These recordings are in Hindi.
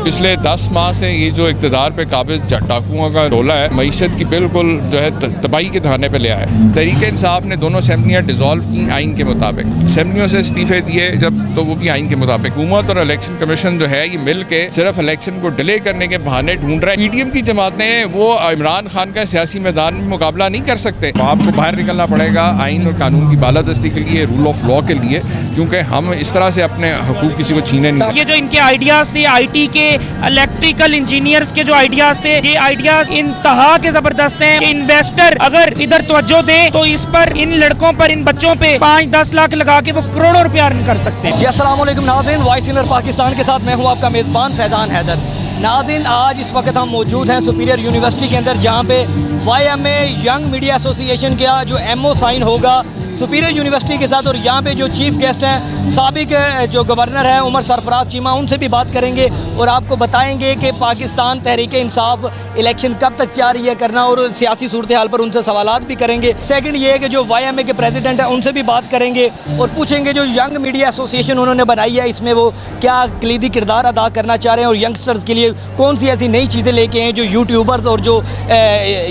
पिछले 10 माह से ये जो इक़्तिदार पे काबिज डाकुओं का रोला है, मईशत की बिल्कुल जो है तबाही के धाने पे ले आया है। तहरीक इंसाफ ने दोनों असेंबलियाँ डिज़ोल्व की आइन के मुताबिक, असेंबलियों से इस्तीफे दिए जब, तो वो भी आइन के मुताबिक। हुकूमत और इलेक्शन कमीशन जो है ये मिल के सिर्फ इलेक्शन को डिले करने के बहाने ढूंढ रहे हैं। PTM की जमातें वो इमरान खान का सियासी मैदान में मुकाबला नहीं कर सकते। आपको बाहर निकलना पड़ेगा आइन और कानून की बालादस्ती के लिए, रूल ऑफ लॉ के लिए, क्योंकि हम इस तरह से अपने हकूक किसी को छीने नहीं। ये जो इनके आइडियाज थे, IT के इलेक्ट्रिकल इंजीनियर्स के जो आइडियाज थे, ये आइडियाज इंतहा के जबरदस्त हैं कि इन्वेस्टर अगर इधर तवज्जो दे तो इस पर, इन लड़कों पर, इन बच्चों पे 5-10 लाख लगा के वो करोड़ों रुपया अर्न कर सकते हैं। अस्सलाम वालेकुम नाज़रीन, वॉइस इन पाकिस्तान के साथ मैं हूँ आपका मेज़बान फैज़ान हैदर। नाज़रीन, आज इस वक्त हम मौजूद हैं सुपीरियर यूनिवर्सिटी के अंदर, जहाँ पे YMA यंग मीडिया एसोसिएशन का जो MO साइन होगा सुपीरियर यूनिवर्सिटी के साथ। और यहाँ पे जो चीफ गेस्ट हैं साबिक जो गवर्नर हैं उमर सरफराज चीमा, उनसे भी बात करेंगे और आपको बताएंगे कि पाकिस्तान तहरीक इंसाफ इलेक्शन कब तक चाह रही है करना, और सियासी सूरत हाल पर उनसे सवालात भी करेंगे। सेकंड ये है कि जो YMA के प्रेसिडेंट हैं उनसे भी बात करेंगे और पूछेंगे जो यंग मीडिया एसोसिएशन उन्होंने बनाई है, इसमें वो क्या कलीदी किरदार अदा करना चाह रहे हैं और यंगस्टर्स के लिए कौन सी ऐसी नई चीज़ें लेके हैं जो यूट्यूबर्स और जो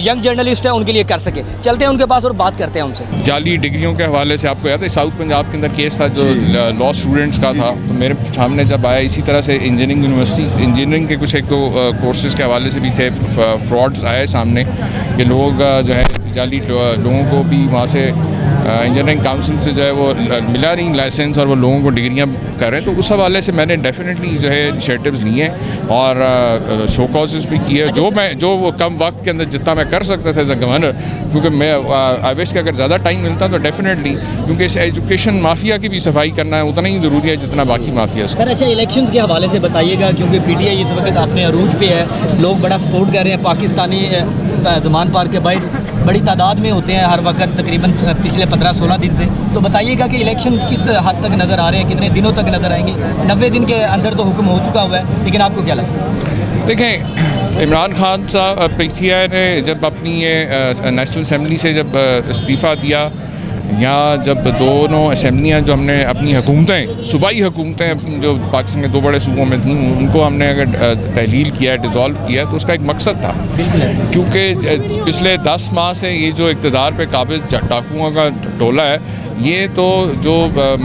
यंग जर्नलिस्ट हैं उनके लिए कर सके। चलते हैं उनके पास और बात करते हैं उनसे। जाली डिग्रियों के हवाले से आपको याद है साउथ पंजाब के अंदर केस था जो लॉ स्टूडेंट्स का था, तो मेरे सामने जब आया, इसी तरह से इंजीनियरिंग यूनिवर्सिटी, इंजीनियरिंग के कुछ एक दो कोर्सेज़ के हवाले से भी थे, फ्रॉड्स आए सामने कि लोग जो है जाली लोगों को भी वहाँ से इंजीनियरिंग काउंसिल से जो है वो मिला नहीं लाइसेंस और वो लोगों को डिग्रियाँ कर रहे हैं। तो उस हवाले से मैंने डेफिनेटली जो है इनिशिएटिव्स लिए और शो कॉजेज़ भी किए, जो वो कम वक्त के अंदर जितना मैं कर सकता था एज अ गवर्नर, क्योंकि मैं आई विश कि अगर ज़्यादा टाइम मिलता तो डेफिनेटली, क्योंकि इस एजुकेशन माफिया की भी सफाई करना है उतना ही ज़रूरी है जितना बाकी माफिया। सर अच्छा, इलेक्शंस के हवाले से बताइएगा, क्योंकि PTI इस वक्त अपने अरूज पे है, लोग बड़ा सपोर्ट कर रहे हैं, पाकिस्तानी ज़मान पार्क के बाहर बड़ी तादाद में होते हैं हर वक्त, तकरीबन पिछले 15-16 दिन से। तो बताइएगा कि इलेक्शन किस हद तक नज़र आ रहे हैं, कितने दिनों तक नज़र आएंगे? 90 दिन के अंदर तो हुक्म हो चुका हुआ है, लेकिन आपको क्या लगता है? देखें, इमरान खान साहब PTI ने जब अपनी ये नेशनल असम्बली से जब इस्तीफ़ा दिया, या जब दोनों असम्बलियाँ जो हमने अपनी हुकूमतें, सूबाई हुकूमतें जो पाकिस्तान के दो बड़े सूबों में थीं, उनको हमने अगर तहलील किया, डिज़ोल्व किया, तो उसका एक मकसद था। क्योंकि पिछले 10 माह से ये जो इक़्तिदार पे काबिज डाकुओं का टोला है, ये तो जो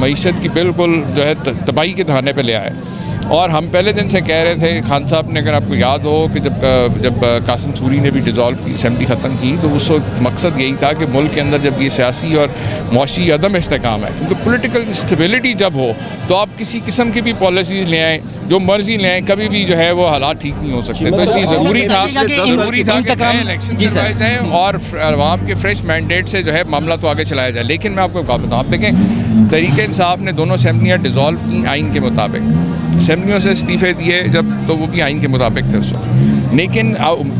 मईशत की बिल्कुल जो है तबाही के धाने पे ले आए। और हम पहले दिन से कह रहे थे, खान साहब ने, अगर आपको याद हो कि जब कासिम सूरी ने भी डिज़ोल्व की, असेंबली ख़त्म की, तो उस वक्त मकसद यही था कि मुल्क के अंदर जब ये सियासी और मौशी अदम इस्तेकाम है, क्योंकि पॉलिटिकल इंस्टेबिलिटी जब हो तो आप किसी किस्म की भी पॉलिसीज़ ले आएँ, जो मर्जी ले आएँ, कभी भी जो है वो हालात ठीक नहीं हो सकते। तो इसलिए ज़रूरी था कि इलेक्शन करवाए जाएँ और आवाम के फ्रेश मैंडेट से जो है मामला तो आगे चलाया जाए। लेकिन मैं आपको बात बताऊँ, आप देखें, तहरीक इंसाफ ने दोनों असेंबलियाँ डिज़ोल्व की आइन के मुताबिक, असेंबलियों से इस्तीफ़े दिए जब, तो वो भी आइन के मुताबिक थे उस वक्त। लेकिन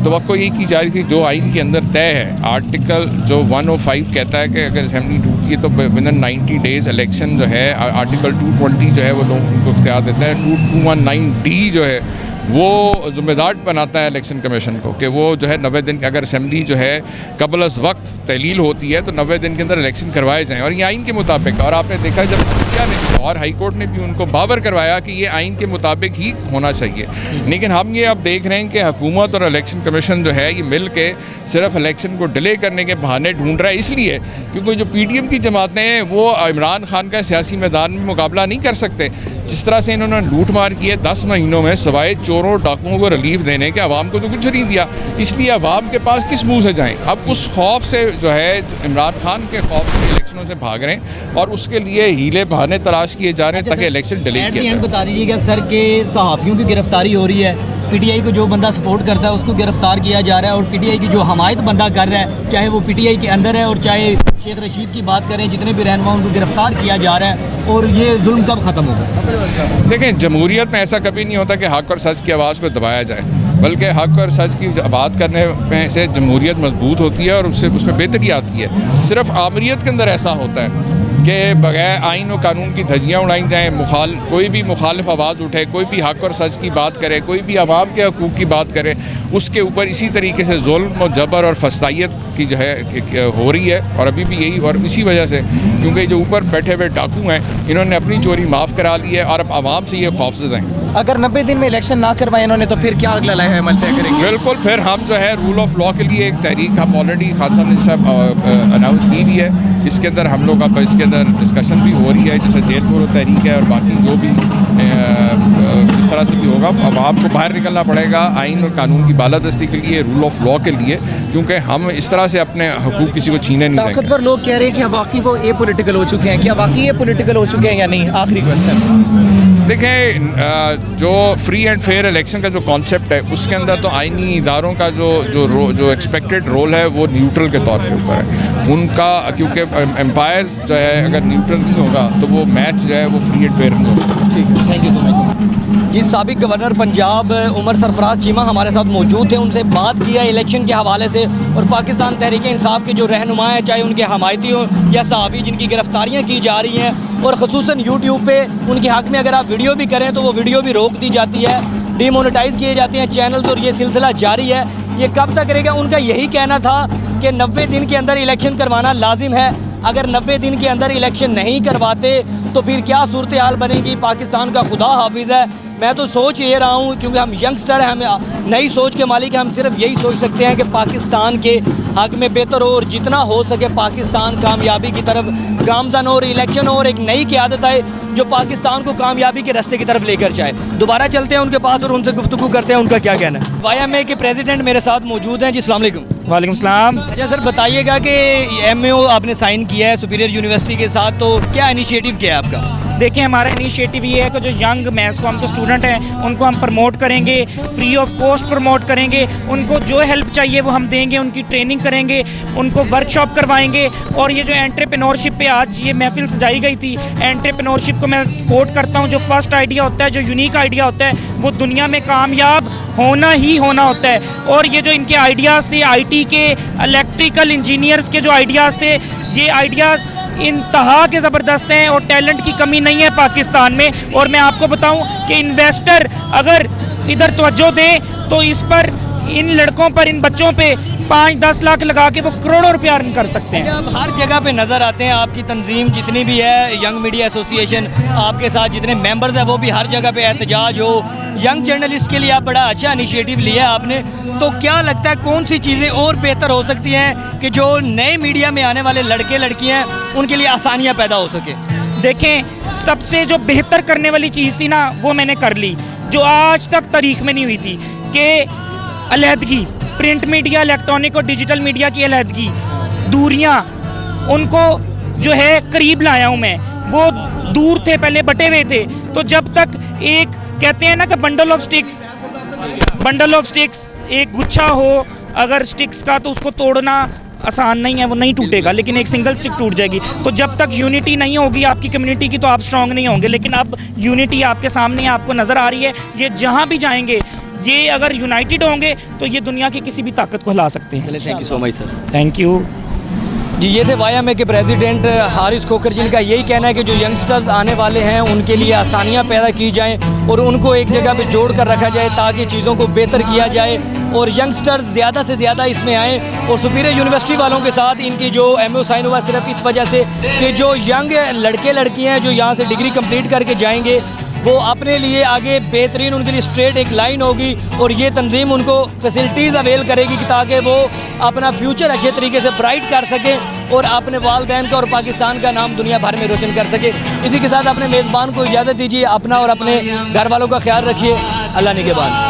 तवक्को ये की जा रही थी जो आइन के अंदर तय है, आर्टिकल जो 105 कहता है कि अगर असेंबली टूटती है तो विदिन 90 डेज़ इलेक्शन जो है, आर्टिकल 220 जो है वो लोगों को इख्तियार देता है, 219D जो है वो ज़िम्मेदार बनाता है इलेक्शन कमीशन को कि वो जो है 90 दिन, अगर असेंबली जो है कबल अज़ वक्त तहलील होती है तो 90 दिन के अंदर इलेक्शन करवाए जाएँ, और ये आइन के मुताबिक। और आपने देखा जब और हाई कोर्ट ने भी उनको बावर करवाया कि ये आइन के मुताबिक ही होना चाहिए। लेकिन हम ये अब देख रहे हैं कि हुकूमत और इलेक्शन कमीशन जो है ये मिल के सिर्फ इलेक्शन को डिले करने के बहाने ढूंढ रहा है, इसलिए क्योंकि जो PTM की जमातें हैं वो इमरान खान का सियासी मैदान में मुकाबला नहीं कर सकते। जिस तरह से इन्होंने लूट मार की है 10 महीनों में, सवाए चोरों डाकुओं को रिलीफ देने के, आवाम को तो कुछ नहीं दिया। इसलिए आवाम के पास किस मुंह से जाएं? अब उस खौफ से जो है, इमरान खान के खौफ से इलेक्शनों से भाग रहे हैं और उसके लिए हीले बहाने तलाश किए जा रहे हैं ताकि इलेक्शन डिले किया जाए। बता दीजिएगा सर कि सहाफ़ियों की गिरफ्तारी हो रही है, PTI को जो बंदा सपोर्ट करता है उसको गिरफ्तार किया जा रहा है, और PTI की जो हमायत बंदा कर रहा है, चाहे वो PTI के अंदर है और चाहे शेख रशीद की बात करें, जितने भी रहनुमा उनको गिरफ्तार किया जा रहा है। और ये जुल्म कब ख़त्म होगा? देखें, जमहूरियत में ऐसा कभी नहीं होता कि हक़ और सच की आवाज़ को दबाया जाए, बल्कि हक़ और सच की बात करने में से जमहूरियत मजबूत होती है और उसमें बेहतरी आती है। सिर्फ आमरीत के अंदर ऐसा होता है कि बगैर आइन और कानून की धज्जियाँ उड़ाई जाएँ, कोई भी मुखालिफ आवाज़ उठे, कोई भी हक़ और सच की बात करे, कोई भी आवाम के हकूक़ की बात करे, उसके ऊपर इसी तरीके से जुल्म और जबर और फसादियत की जो है हो रही है। और अभी भी यही, और इसी वजह से क्योंकि जो ऊपर बैठे हुए डाकू हैं इन्होंने अपनी चोरी माफ़ करा ली है और अब आवाम से ये खौफज़दा हैं। अगर 90 दिन में इलेक्शन ना करवाए इन्होंने तो फिर क्या अगला अमल तय करेंगे? बिल्कुल, फिर हम जो है रूल ऑफ लॉ के लिए एक तहरीक हम ऑलरेडी खान साहब ने अनाउंस की भी है। इसके अंदर हम लोग अब इसके अंदर डिस्कशन भी हो रही है, जैसे जेल पूर्व तहरीक है और बाकी जो भी जिस तरह से भी होगा। अब आपको बाहर निकलना पड़ेगा आइन और कानून की बालादस्ती के लिए, रूल ऑफ लॉ के लिए, क्योंकि हम इस तरह से अपने हकूक़ किसी को छीने नहीं देंगे। ताकतवर लोग कह रहे हैं कि वाकई वो ए पॉलिटिकल हो चुके हैं, क्या वाकई ये पॉलिटिकल हो चुके हैं या नहीं? आखिरी क्वेश्चन। देखें, जो फ्री एंड फेयर इलेक्शन का जो कॉन्सेप्ट है उसके अंदर तो आइनी इदारों का जो एक्सपेक्टेड रोल है वो न्यूट्रल के तौर पे ऊपर है उनका, क्योंकि एम्पायर जो है अगर न्यूट्रल नहीं होगा तो वो मैच जो है वो फ्री एंड फेयर नहीं होगा। ठीक है, थैंक यू सो मच। जी, साबिक गवर्नर पंजाब उमर सरफराज चीमा हमारे साथ मौजूद थे, उनसे बात किया इलेक्शन के हवाले से और पाकिस्तान तहरीक इंसाफ के जो रहनुमा हैं, चाहे उनके हमायती हों या सहाफ़ी जिनकी गिरफ्तारियाँ की जा रही हैं और ख़ुसूसन यूट्यूब पे उनके हक़ में अगर आप वीडियो भी करें तो वो वीडियो भी रोक दी जाती है, डिमोनेटाइज़ किए जाते हैं चैनल्स और ये सिलसिला जारी है। ये कब तक रहेगा? उनका यही कहना था कि 90 दिन के अंदर इलेक्शन करवाना लाजिम है। अगर 90 दिन के अंदर इलेक्शन नहीं करवाते तो फिर क्या सूरत हाल बनेगी? पाकिस्तान का खुदा हाफिज़ है। मैं तो सोच ये रहा हूँ, क्योंकि हम यंगस्टर हैं, हम नई सोच के मालिक हैं, हम सिर्फ यही सोच सकते हैं कि पाकिस्तान के हक़ में बेहतर हो और जितना हो सके पाकिस्तान कामयाबी की तरफ गामज़न हो और इलेक्शन हो और एक नई क़यादत आए जो पाकिस्तान को कामयाबी के रास्ते की तरफ लेकर जाए। दोबारा चलते हैं उनके पास और उनसे गुफ्तगू करते हैं उनका क्या कहना है। YMA के प्रेसिडेंट मेरे साथ मौजूद हैं। जी, अस्सलाम वालेकुम। वालेकुम सलाम। अच्छा सर, बताइएगा कि MAO आपने साइन किया है सुपीरियर यूनिवर्सिटी के साथ, तो क्या इनिशिएटिव किया है आपका? देखिए, हमारा इनिशिएटिव ये है कि जो यंग मैथ्स को हम तो स्टूडेंट हैं उनको हम प्रमोट करेंगे, फ्री ऑफ कॉस्ट प्रमोट करेंगे, उनको जो हेल्प चाहिए वो हम देंगे, उनकी ट्रेनिंग करेंगे, उनको वर्कशॉप करवाएंगे। और ये जो एंटरप्रेन्योरशिप पे आज ये महफिल सजाई गई थी, एंटरप्रेन्योरशिप को मैं सपोर्ट करता हूँ। जो फर्स्ट आइडिया होता है, जो यूनिक आइडिया होता है, वो दुनिया में कामयाब होना ही होना होता है। और ये जो इनके आइडियाज़ थे, IT के इलेक्ट्रिकल इंजीनियर्स के जो आइडियाज़ थे, ये आइडियाज़ इंतहा के ज़बरदस्त हैं और टैलेंट की कमी नहीं है पाकिस्तान में। और मैं आपको बताऊं कि इन्वेस्टर अगर इधर तवज्जो दें तो इस पर, इन लड़कों पर, इन बच्चों पे 5-10 लाख लगा के वो करोड़ों रुपया अर्न कर सकते हैं। अब हर जगह पे नज़र आते हैं, आपकी तंजीम जितनी भी है, यंग मीडिया एसोसिएशन, आपके साथ जितने मेंबर्स हैं वो भी हर जगह पे एहतजाज हो। यंग जर्नलिस्ट के लिए आप बड़ा अच्छा इनिशिएटिव लिया है आपने, तो क्या लगता है कौन सी चीज़ें और बेहतर हो सकती हैं कि जो नए मीडिया में आने वाले लड़के लड़कियाँ उनके लिए आसानियाँ पैदा हो सके? देखें, सबसे जो बेहतर करने वाली चीज़ थी ना वो मैंने कर ली, जो आज तक तारीख में नहीं हुई थी, कि अलहदगी, प्रिंट मीडिया, इलेक्ट्रॉनिक और डिजिटल मीडिया की अलहदगी, दूरियां, उनको जो है करीब लाया हूँ मैं। वो दूर थे, पहले बटे हुए थे। तो जब तक एक, कहते हैं ना कि बंडल ऑफ स्टिक्स, एक गुच्छा हो अगर स्टिक्स का, तो उसको तोड़ना आसान नहीं है, वो नहीं टूटेगा, लेकिन एक सिंगल स्टिक टूट जाएगी। तो जब तक यूनिटी नहीं होगी आपकी कम्युनिटी की तो आप स्ट्रांग नहीं होंगे। लेकिन अब यूनिटी आपके सामने आपको नज़र आ रही है। ये जहाँ भी जाएंगे, ये अगर यूनाइटेड होंगे तो ये दुनिया की किसी भी ताकत को हिला सकते हैं। चलिए, thank you so much sir. Thank you जी। ये थे YMA के प्रेसिडेंट हारिस खोखर, जिनका यही कहना है कि जो यंगस्टर्स आने वाले हैं उनके लिए आसानियां पैदा की जाएं और उनको एक जगह पे जोड़ कर रखा जाए ताकि चीज़ों को बेहतर किया जाए और यंगस्टर्स ज़्यादा से ज़्यादा इसमें आएँ। और सुपीरियर यूनिवर्सिटी वालों के साथ इनकी जो MAO साइन हुआ सिर्फ इस वजह से कि जो यंग लड़के लड़कियाँ हैं जो यहाँ से डिग्री कंप्लीट करके जाएंगे वो अपने लिए आगे बेहतरीन, उनके लिए स्ट्रेट एक लाइन होगी और ये तंजीम उनको फैसिलिटीज़ अवेल करेगी ताकि वो अपना फ्यूचर अच्छे तरीके से ब्राइट कर सकें और अपने वालदैन का और पाकिस्तान का नाम दुनिया भर में रोशन कर सके। इसी के साथ अपने मेज़बान को इजाज़त दीजिए। अपना और अपने घर वालों का ख्याल रखिए। अल्लाह निगहबान।